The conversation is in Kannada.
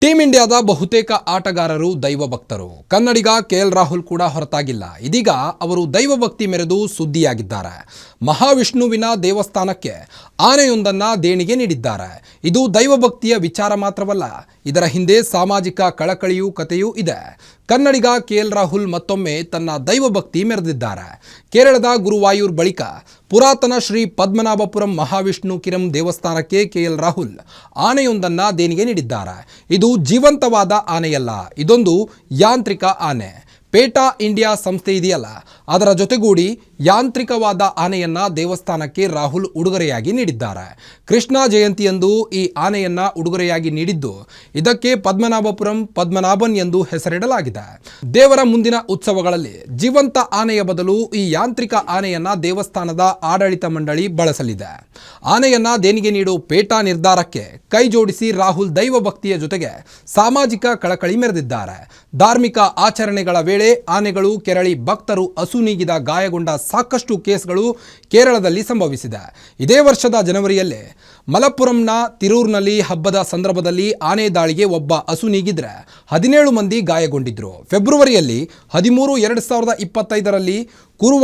ಟೀಮ್ ಇಂಡಿಯಾದ ಬಹುತೇಕ ಆಟಗಾರರು ದೈವ ಭಕ್ತರು. ಕನ್ನಡಿಗ ಕೆಎಲ್ ರಾಹುಲ್ ಕೂಡ ಹೊರತಾಗಿಲ್ಲ. ಇದೀಗ ಅವರು ದೈವ ಭಕ್ತಿ ಮೆರೆದು ಸುದ್ದಿಯಾಗಿದ್ದಾರೆ. ಮಹಾವಿಷ್ಣುವಿನ ದೇವಸ್ಥಾನಕ್ಕೆ ಆನೆಯೊಂದನ್ನು ದೇಣಿಗೆ ನೀಡಿದ್ದಾರೆ. ಇದು ದೈವ ಭಕ್ತಿಯ ವಿಚಾರ ಮಾತ್ರವಲ್ಲ, ಇದರ ಹಿಂದೆ ಸಾಮಾಜಿಕ ಕಳಕಳಿಯೂ ಕಥೆಯೂ ಇದೆ. ಕನ್ನಡಿಗ ಕೆಎಲ್ ರಾಹುಲ್ ಮತ್ತೊಮ್ಮೆ ತನ್ನ ದೈವ ಭಕ್ತಿ ಮೆರೆದಿದ್ದಾರೆ. ಕೇರಳದ ಗುರುವಾಯೂರ್ ಬಳಿಕ ಪುರಾತನ ಶ್ರೀ ಪದ್ಮನಾಭಪುರಂ ಮಹಾವಿಷ್ಣು ಕಿರಂ ದೇವಸ್ಥಾನಕ್ಕೆ ಕೆಎಲ್ ರಾಹುಲ್ ಆನೆಯೊಂದನ್ನು ದೇಣಿಗೆ ನೀಡಿದ್ದಾರೆ. ಇದು ಜೀವಂತವಾದ ಆನೆಯಲ್ಲ, ಇದೊಂದು ಯಾಂತ್ರಿಕ ಆನೆ. ಪೇಟಾ ಇಂಡಿಯಾ ಸಂಸ್ಥೆ ಇದೆಯಲ್ಲ, ಅದರ ಜೊತೆಗೂಡಿ ಯಾಂತ್ರಿಕವಾದ ಆನೆಯನ್ನ ದೇವಸ್ಥಾನಕ್ಕೆ ರಾಹುಲ್ ಉಡುಗೊರೆಯಾಗಿ ನೀಡಿದ್ದಾರೆ. ಕೃಷ್ಣ ಜಯಂತಿಯಂದು ಈ ಆನೆಯನ್ನ ಉಡುಗೊರೆಯಾಗಿ ನೀಡಿದ್ದು, ಇದಕ್ಕೆ ಪದ್ಮನಾಭಪುರಂ ಪದ್ಮನಾಭನ್ ಎಂದು ಹೆಸರಿಡಲಾಗಿದೆ. ದೇವರ ಮುಂದಿನ ಉತ್ಸವಗಳಲ್ಲಿ ಜೀವಂತ ಆನೆಯ ಬದಲು ಈ ಯಾಂತ್ರಿಕ ಆನೆಯನ್ನ ದೇವಸ್ಥಾನದ ಆಡಳಿತ ಮಂಡಳಿ ಬಳಸಲಿದೆ. ಆನೆಯನ್ನ ದೇಣಿಗೆ ನೀಡುವ ಪೇಟಾ ನಿರ್ಧಾರಕ್ಕೆ ಕೈ ಜೋಡಿಸಿ ರಾಹುಲ್ ದೈವ ಭಕ್ತಿಯ ಜೊತೆಗೆ ಸಾಮಾಜಿಕ ಕಳಕಳಿ ಮೆರೆದಿದ್ದಾರೆ. ಧಾರ್ಮಿಕ ಆಚರಣೆಗಳ ವೇಳೆ ಆನೆಗಳು ಕೆರಳಿ ಭಕ್ತರು ಅಸುನೀಗಿದ ಗಾಯಗೊಂಡ ಸಾಕಷ್ಟು ಕೇಸ್ಗಳು ಕೇರಳದಲ್ಲಿ ಸಂಭವಿಸಿದೆ. ಇದೇ ವರ್ಷದ ಜನವರಿಯಲ್ಲೇ ಮಲಪ್ಪುರಂನ ತಿರೂರಿನಲ್ಲಿ ಹಬ್ಬದ ಸಂದರ್ಭದಲ್ಲಿ ಆನೆ ದಾಳಿಗೆ ಒಬ್ಬ ಅಸುನೀಗಿದ್ರೆ 17 ಮಂದಿ ಗಾಯಗೊಂಡಿದ್ರು. ಫೆಬ್ರವರಿಯಲ್ಲಿ 13, 2025ರಲ್ಲಿ